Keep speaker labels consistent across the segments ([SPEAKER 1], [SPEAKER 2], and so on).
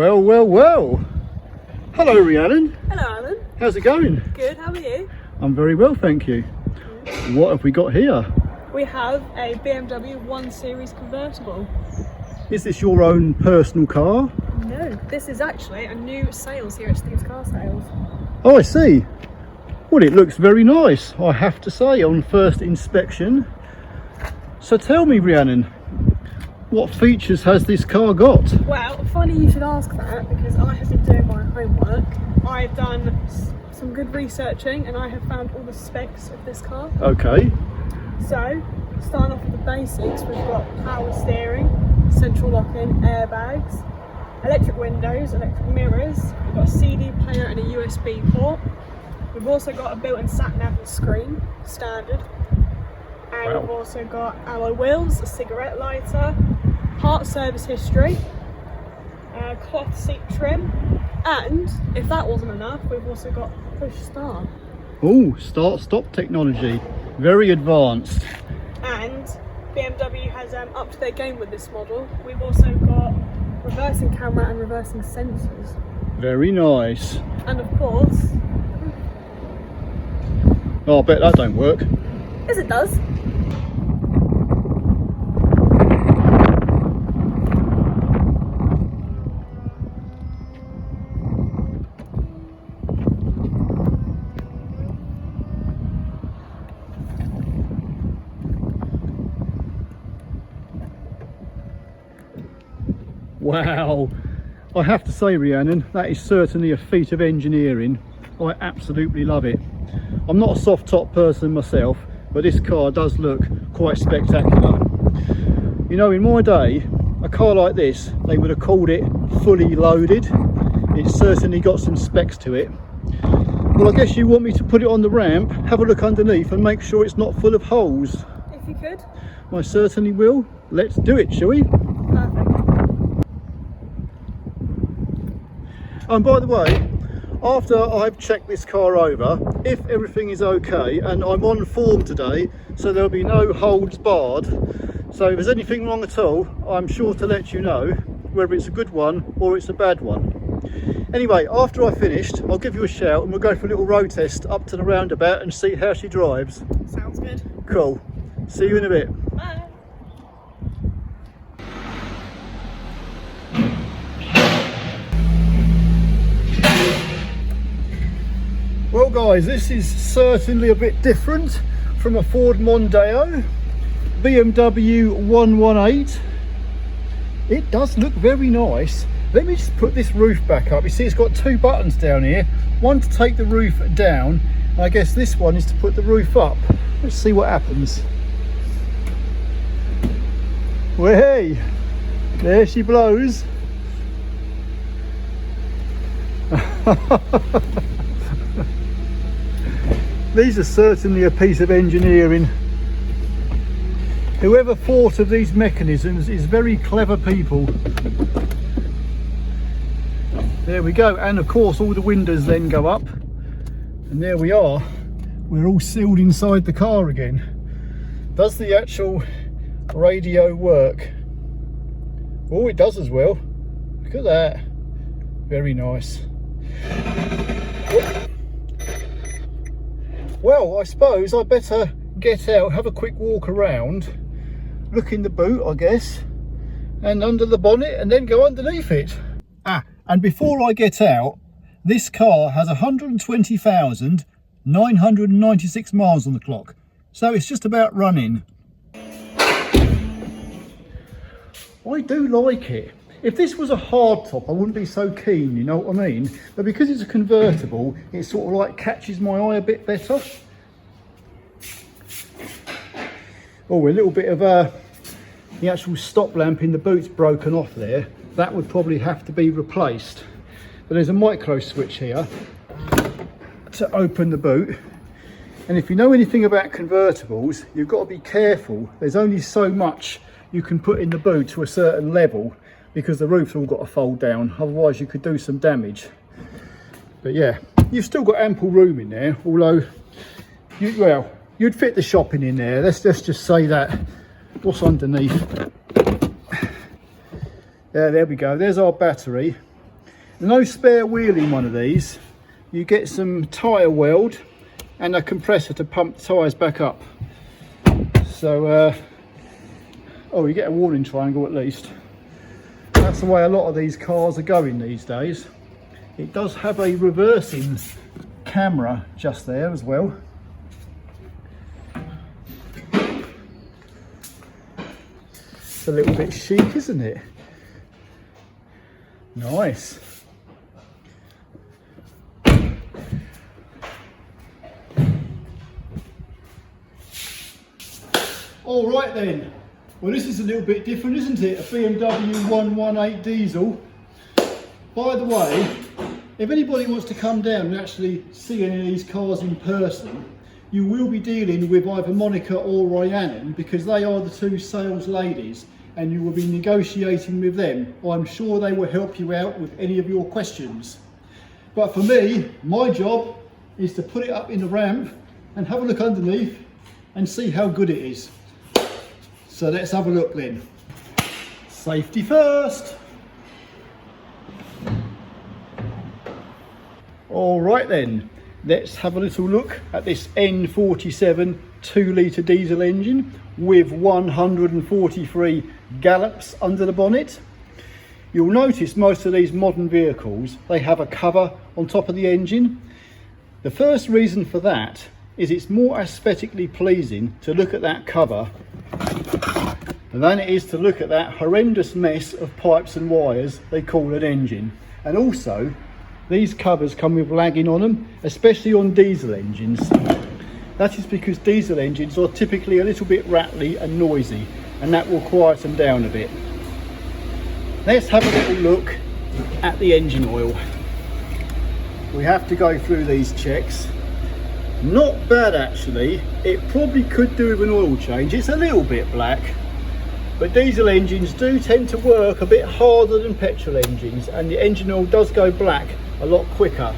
[SPEAKER 1] Well, well, well. Hello, Rhiannon.
[SPEAKER 2] Hello, Alan.
[SPEAKER 1] How's it going?
[SPEAKER 2] Good, how are you?
[SPEAKER 1] I'm very well, thank you. What have we got here?
[SPEAKER 2] We have a BMW 1 Series Convertible.
[SPEAKER 1] Is this your own personal car?
[SPEAKER 2] No, this is actually a new sales here at Steve's Car Sales.
[SPEAKER 1] Oh, I see. Well, it looks very nice, I have to say, on first inspection. So tell me, Rhiannon, what features has this car got?
[SPEAKER 2] Well, funny you should ask that, because I have been doing my homework. I've done some good researching and I have found all the specs of this car.
[SPEAKER 1] Okay.
[SPEAKER 2] So, starting off with the basics, we've got power steering, central lock-in, airbags, electric windows, electric mirrors, we've got a CD player and a USB port. We've also got a built-in sat-nav screen, standard. And
[SPEAKER 1] Wow.
[SPEAKER 2] we've also got alloy wheels, a cigarette lighter, part service history, cloth seat trim, and if that wasn't enough, we've also got push start.
[SPEAKER 1] Oh, start-stop technology. Very advanced.
[SPEAKER 2] And BMW has upped their game with this model. We've also got reversing camera and reversing sensors.
[SPEAKER 1] Very nice.
[SPEAKER 2] And of course,
[SPEAKER 1] Oh, I bet that don't work.
[SPEAKER 2] yes it does.
[SPEAKER 1] Wow. I have to say, Rhiannon, that is certainly a feat of engineering. I absolutely love it. I'm not a soft top person myself, but this car does look quite spectacular. You know, in my day, a car like this, they would have called it fully loaded. It's certainly got some specs to it. Well, I guess you want me to put it on the ramp, have a look underneath and make sure it's not full of holes.
[SPEAKER 2] If you could.
[SPEAKER 1] I certainly will. Let's do it, shall we?
[SPEAKER 2] Perfect.
[SPEAKER 1] And by the way, after I've checked this car over, if everything is okay, and I'm on form today, so there'll be no holds barred. So if there's anything wrong at all, I'm sure to let you know, whether it's a good one or it's a bad one. Anyway, after I've finished, I'll give you a shout and we'll go for a little road test up to the roundabout and see how she drives.
[SPEAKER 2] Sounds good.
[SPEAKER 1] Cool. See you in a bit.
[SPEAKER 2] Bye.
[SPEAKER 1] Well guys, this is certainly a bit different from a Ford Mondeo. BMW 118. It does look very nice. Let me just put this roof back up. You see it's got two buttons down here. One to take the roof down, and I guess this one is to put the roof up. Let's see what happens. Well, hey, there she blows. These are certainly a piece of engineering. Whoever thought of these mechanisms is very clever people. There we go, and of course all the windows then go up, and there we are. We're all sealed inside the car again. Does the actual radio work? Oh, it does as well. Look at that. Very nice. Well, I suppose I better get out, have a quick walk around, look in the boot, I guess, and under the bonnet, and then go underneath it. And before I get out, this car has 120,996 miles on the clock, so it's just about running. I do like it. If this was a hard top, I wouldn't be so keen, you know what I mean? But because it's a convertible, it sort of like catches my eye a bit better. Oh, a little bit of the actual stop lamp in the boot's broken off there. That would probably have to be replaced. But there's a micro switch here to open the boot. And if you know anything about convertibles, you've got to be careful. There's only so much you can put in the boot to a certain level, because the roof's all got to fold down, otherwise you could do some damage. But yeah, you've still got ample room in there, although you'd fit the shopping in there. Let's just say that. What's underneath? Yeah, there we go, there's our battery. No spare wheel in one of these. You get some tyre weld and a compressor to pump the tyres back up. So, oh, you get a warning triangle at least. That's the way a lot of these cars are going these days. It does have a reversing camera just there as well. It's a little bit chic, isn't it? Nice. All right then. Well, this is a little bit different, isn't it? A BMW 118 diesel. By the way, if anybody wants to come down and actually see any of these cars in person, you will be dealing with either Monica or Rhiannon, because they are the two sales ladies, and you will be negotiating with them. I'm sure they will help you out with any of your questions. But for me, my job is to put it up in the ramp and have a look underneath and see how good it is. So let's have a look then. Safety first. All right then, let's have a little look at this N47 2-litre diesel engine with 143 gallops under the bonnet. You'll notice most of these modern vehicles, they have a cover on top of the engine. The first reason for that is it's more aesthetically pleasing to look at that cover than it is to look at that horrendous mess of pipes and wires they call an engine. And also, these covers come with lagging on them, especially on diesel engines. That is because diesel engines are typically a little bit rattly and noisy, and that will quiet them down a bit. Let's have a little look at the engine oil. We have to go through these checks. Not bad actually. It probably could do with an oil change. It's a little bit black, but diesel engines do tend to work a bit harder than petrol engines, and the engine oil does go black a lot quicker.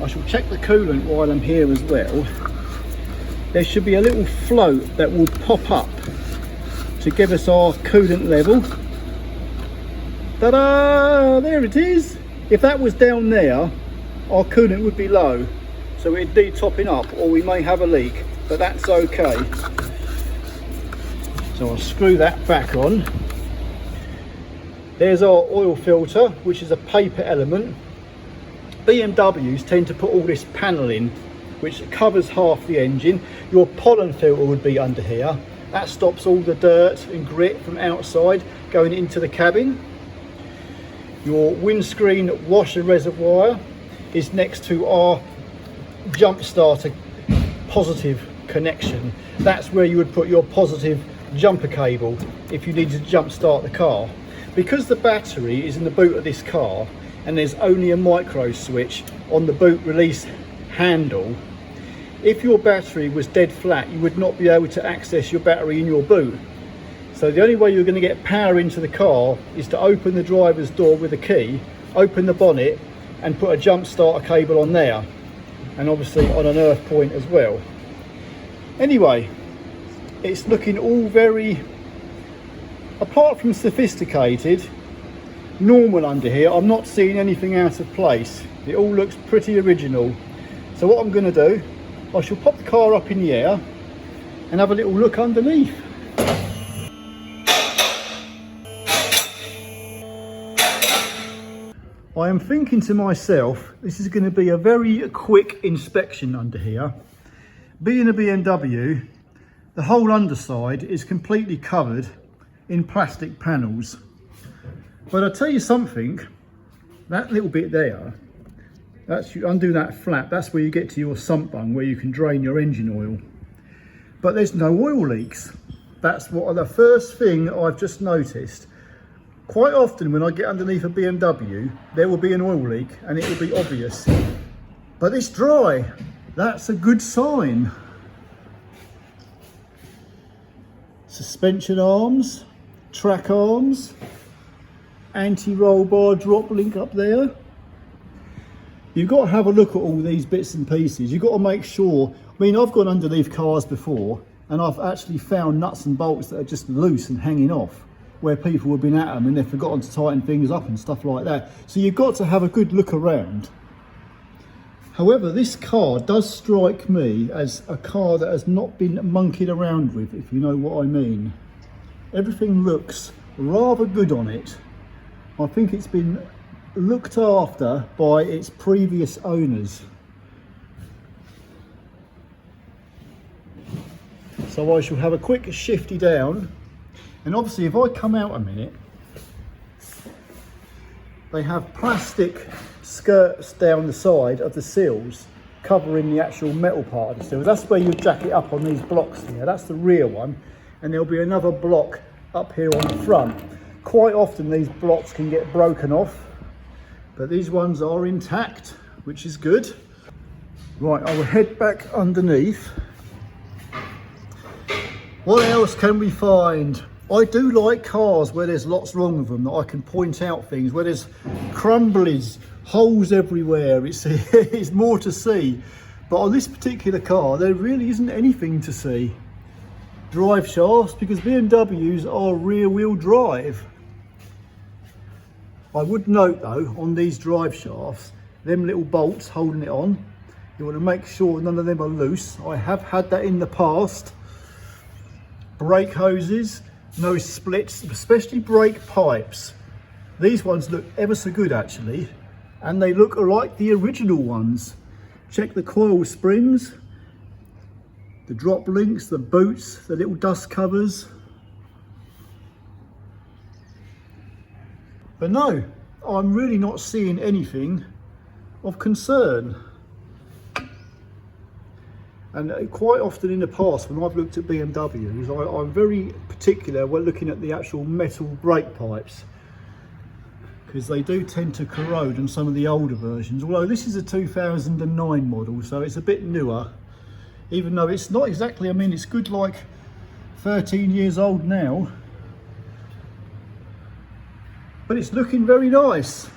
[SPEAKER 1] I shall check the coolant while I'm here as well. There should be a little float that will pop up to give us our coolant level. Ta-da! There it is. If that was down there, our coolant would be low, so it'd need topping up, or we may have a leak, but that's okay. So I'll screw that back on. There's our oil filter, which is a paper element. BMWs tend to put all this panel in, which covers half the engine. Your pollen filter would be under here. That stops all the dirt and grit from outside going into the cabin. Your windscreen washer reservoir is next to our jump starter positive connection. That's where you would put your positive jumper cable if you needed to jump start the car. Because the battery is in the boot of this car and there's only a micro switch on the boot release handle, if your battery was dead flat, you would not be able to access your battery in your boot. So the only way you're going to get power into the car is to open the driver's door with a key, open the bonnet and put a jump starter cable on there, and obviously on an earth point as well. Anyway, it's looking all very, apart from sophisticated, normal under here. I'm not seeing anything out of place. It all looks pretty original. So what I'm going to do, I shall pop the car up in the air and have a little look underneath. I am thinking to myself, this is going to be a very quick inspection under here. Being a BMW, the whole underside is completely covered in plastic panels. But I'll tell you something, that little bit there, that's, you undo that flap, that's where you get to your sump bung where you can drain your engine oil. But there's no oil leaks. That's what the first thing I've just noticed. Quite often when I get underneath a BMW, there will be an oil leak and it will be obvious. But it's dry. That's a good sign. Suspension arms, track arms, anti-roll bar drop link up there. You've got to have a look at all these bits and pieces. You've got to make sure, I mean, I've gone underneath cars before and I've actually found nuts and bolts that are just loose and hanging off. where people have been at them and they've forgotten to tighten things up and stuff like that. So you've got to have a good look around. However, this car does strike me as a car that has not been monkeyed around with, if you know what I mean. Everything looks rather good on it. I think it's been looked after by its previous owners. So I shall have a quick shifty down, and obviously if I come out a minute, they have plastic skirts down the side of the seals covering the actual metal part of the seals. That's where you jack it up on these blocks here. That's the rear one, and there'll be another block up here on the front. Quite often these blocks can get broken off, but these ones are intact, which is good. Right, I will head back underneath. What else can we find? I do like cars where there's lots wrong with them, that I can point out things, where there's crumblies, holes everywhere. It's more to see. But on this particular car, there really isn't anything to see. Drive shafts, because BMWs are rear wheel drive. I would note though, on these drive shafts, them little bolts holding it on, you want to make sure none of them are loose. I have had that in the past. Brake hoses, no splits, especially brake pipes. These ones look ever so good actually, and they look like the original ones. Check the coil springs, the drop links, the boots, the little dust covers. But no, I'm really not seeing anything of concern. And quite often in the past, when I've looked at BMWs, I'm very particular when looking at the actual metal brake pipes, because they do tend to corrode on some of the older versions. Although this is a 2009 model, so it's a bit newer, even though it's not exactly, I mean, it's good like 13 years old now, but it's looking very nice.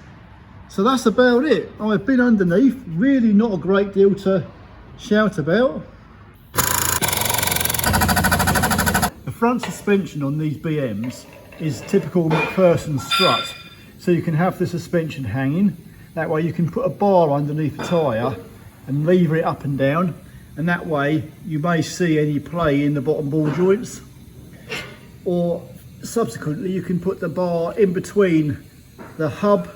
[SPEAKER 1] So that's about it. I've been underneath, really not a great deal to shout about. The front suspension on these BMs is typical McPherson strut, so you can have the suspension hanging. That way you can put a bar underneath the tyre and lever it up and down, and that way you may see any play in the bottom ball joints, or subsequently you can put the bar in between the hub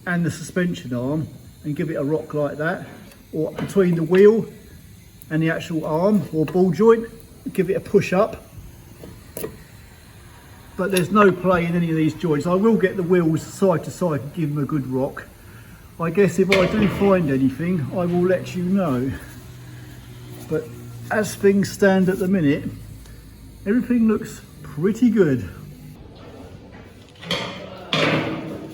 [SPEAKER 1] and the suspension arm and give it a rock like that, or between the wheel and the actual arm or ball joint, give it a push up. But there's no play in any of these joints. I will get the wheels side to side and give them a good rock. I guess if I do find anything, I will let you know. But as things stand at the minute, everything looks pretty good.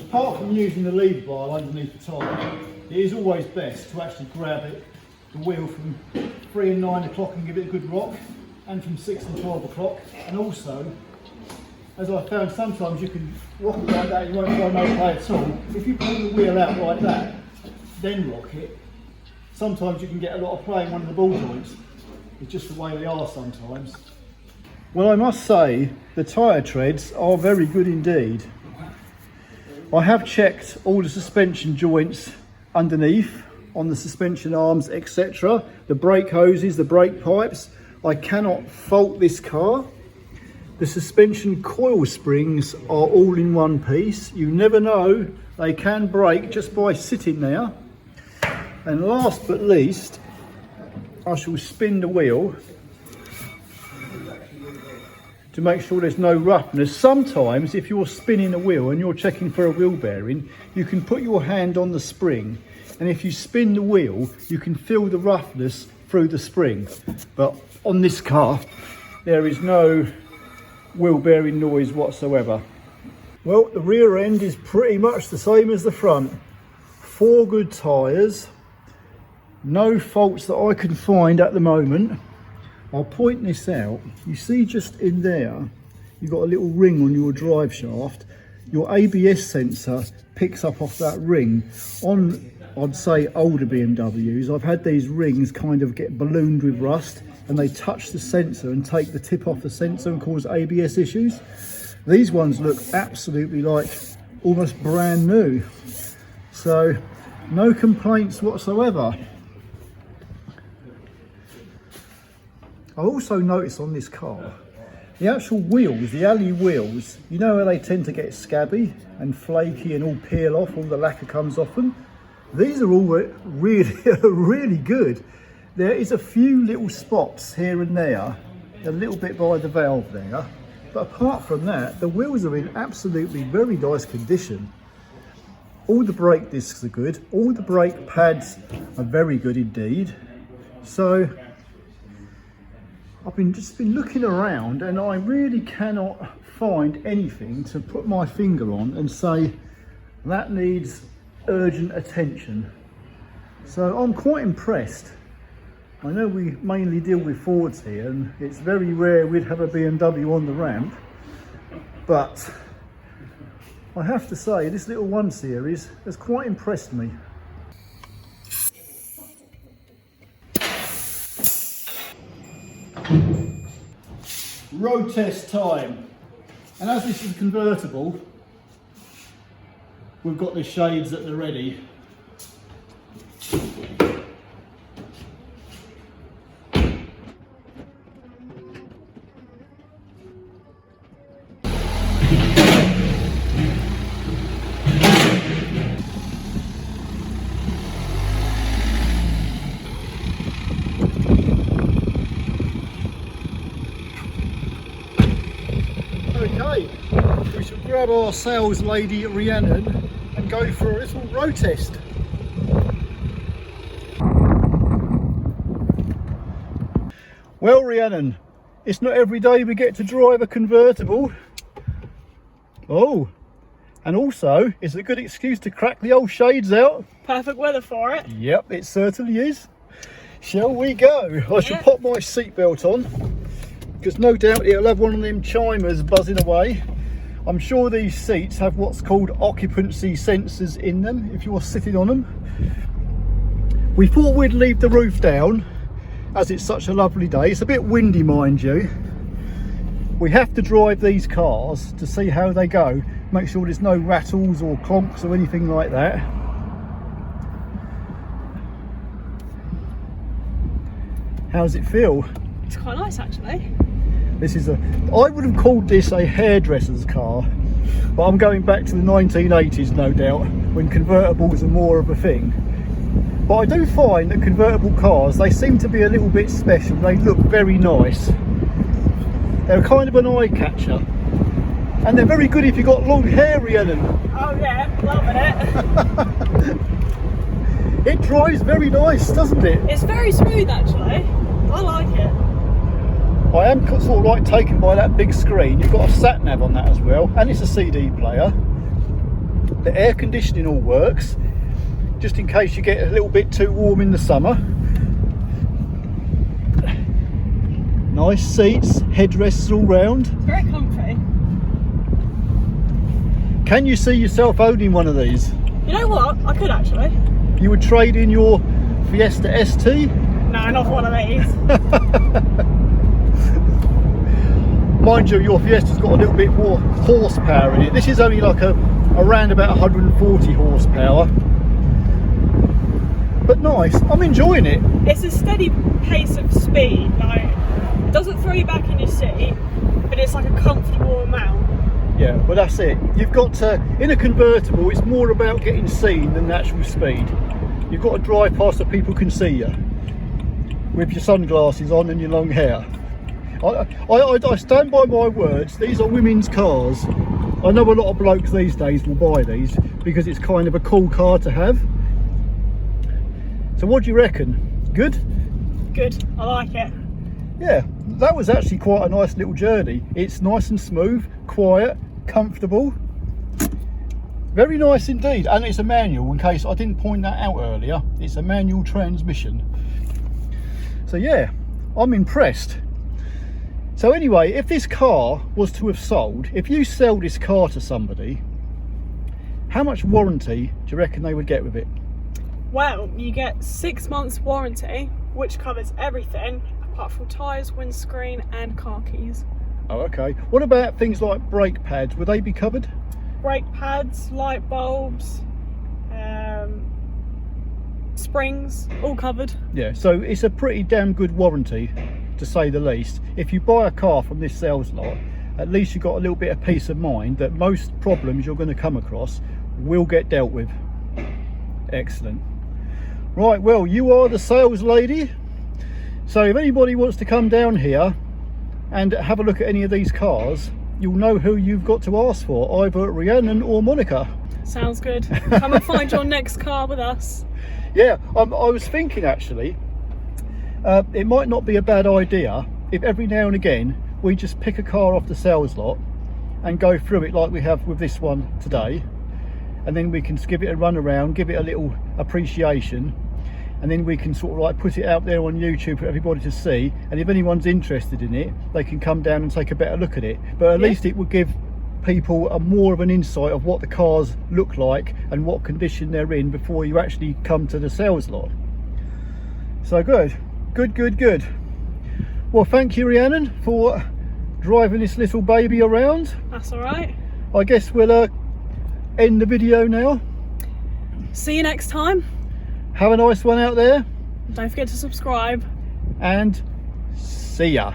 [SPEAKER 1] Apart from using the lever bar underneath the tyre, it is always best to actually grab it, the wheel, from 3 and 9 o'clock and give it a good rock, and from 6 and 12 o'clock. And also, as I found, sometimes you can rock it like that, you won't find no play at all. If you pull the wheel out like that, then rock it, sometimes you can get a lot of play in one of the ball joints. It's just the way they are sometimes. Well, I must say, the tyre treads are very good indeed. I have checked all the suspension joints underneath, on the suspension arms, etc. The brake hoses, the brake pipes. I cannot fault this car. The suspension coil springs are all in one piece. You never know, they can break just by sitting there. And last but least, I shall spin the wheel to make sure there's no roughness. Sometimes if you're spinning a wheel and you're checking for a wheel bearing, you can put your hand on the spring, and if you spin the wheel you can feel the roughness through the spring. But on this car there is no wheel bearing noise whatsoever. Well, the rear end is pretty much the same as the front. 4 good tyres, no faults that I can find at the moment. I'll point this out. You see just in there, you've got a little ring on your drive shaft. Your ABS sensor picks up off that ring. On, I'd say, older BMWs, I've had these rings kind of get ballooned with rust, and they touch the sensor and take the tip off the sensor and cause ABS issues. These ones look absolutely like almost brand new. So no complaints whatsoever. I also noticed on this car, the actual wheels, the alley wheels, you know how they tend to get scabby and flaky and all peel off, all the lacquer comes off them? These are all really, really good. There is a few little spots here and there, a little bit by the valve there, but apart from that, the wheels are in absolutely very nice condition. All the brake discs are good, all the brake pads are very good indeed. So I've just been looking around and I really cannot find anything to put my finger on and say that needs urgent attention. So I'm quite impressed. I know we mainly deal with Fords here and it's very rare we'd have a BMW on the ramp, but I have to say this little 1 Series has quite impressed me. Road test time, and as this is convertible, we've got the shades at the ready. Okay, we shall grab our sales lady Rhiannon and go for a little road test. Well Rhiannon, it's not every day we get to drive a convertible. Oh, and also it's a good excuse to crack the old shades out.
[SPEAKER 2] Perfect weather for it.
[SPEAKER 1] Yep, it certainly is. Shall we go? I shall pop my seatbelt on, because no doubt it'll have one of them chimers buzzing away. I'm sure these seats have what's called occupancy sensors in them if you're sitting on them. We thought we'd leave the roof down as it's such a lovely day. It's a bit windy, mind you. We have to drive these cars to see how they go, make sure there's no rattles or clonks or anything like that. How does it feel?
[SPEAKER 2] It's quite nice actually.
[SPEAKER 1] This is I would have called this a hairdresser's car, but I'm going back to the 1980s no doubt, when convertibles are more of a thing. But I do find that convertible cars, they seem to be a little bit special. They look very nice. They're kind of an eye catcher. And they're very good if you've got long hair, Rhiannon.
[SPEAKER 2] Oh yeah, loving it.
[SPEAKER 1] It drives very nice, doesn't it?
[SPEAKER 2] It's very smooth actually. I like it.
[SPEAKER 1] I am sort of like taken by that big screen. You've got a sat nav on that as well, and it's a CD player. The air conditioning all works, just in case you get a little bit too warm in the summer. Nice seats, headrests all round.
[SPEAKER 2] It's very comfy.
[SPEAKER 1] Can you see yourself owning one of these?
[SPEAKER 2] You know what? I could actually.
[SPEAKER 1] You would trade in your Fiesta ST?
[SPEAKER 2] No, not one of these.
[SPEAKER 1] Mind you, your Fiesta's got a little bit more horsepower in it. This is only like around about 140 horsepower. But nice, I'm enjoying it.
[SPEAKER 2] It's a steady pace of speed, like, it doesn't throw you back in your seat, but it's like a comfortable amount.
[SPEAKER 1] Yeah, well that's it. You've got to, in a convertible, it's more about getting seen than the actual speed. You've got to drive past so people can see you, with your sunglasses on and your long hair. I stand by my words, these are women's cars. I know a lot of blokes these days will buy these because it's kind of a cool car to have. So what do you reckon? Good?
[SPEAKER 2] Good, I like it.
[SPEAKER 1] Yeah, that was actually quite a nice little journey. It's nice and smooth, quiet, comfortable. Very nice indeed, and it's a manual, in case I didn't point that out earlier. It's a manual transmission. So yeah, I'm impressed. So anyway, if this car was to have sold, if you sell this car to somebody, how much warranty do you reckon they would get with it?
[SPEAKER 2] Well, you get 6 months warranty, which covers everything apart from tyres, windscreen and car keys.
[SPEAKER 1] Oh, okay. What about things like brake pads? Would they be covered?
[SPEAKER 2] Brake pads, light bulbs, springs, all covered.
[SPEAKER 1] Yeah, so it's a pretty damn good warranty, to say the least. If you buy a car from this sales lot, at least you've got a little bit of peace of mind that most problems you're going to come across will get dealt with. Excellent. Right, well, you are the sales lady. So if anybody wants to come down here and have a look at any of these cars, you'll know who you've got to ask for, either Rhiannon or Monica.
[SPEAKER 2] Sounds good. Come and find your next car with us.
[SPEAKER 1] Yeah, I was thinking actually, it might not be a bad idea if every now and again we just pick a car off the sales lot and go through it like we have with this one today, and then we can give it a run around, give it a little appreciation, and then we can sort of like put it out there on YouTube for everybody to see, and if anyone's interested in it they can come down and take a better look at it. But at least it will give people a more of an insight of what the cars look like and what condition they're in before you actually come to the sales lot. So good. Well, thank you, Rhiannon, for driving this little baby around.
[SPEAKER 2] That's all right.
[SPEAKER 1] I guess we'll end the video now.
[SPEAKER 2] See you next time.
[SPEAKER 1] Have a nice one out there.
[SPEAKER 2] Don't forget to subscribe.
[SPEAKER 1] And see ya.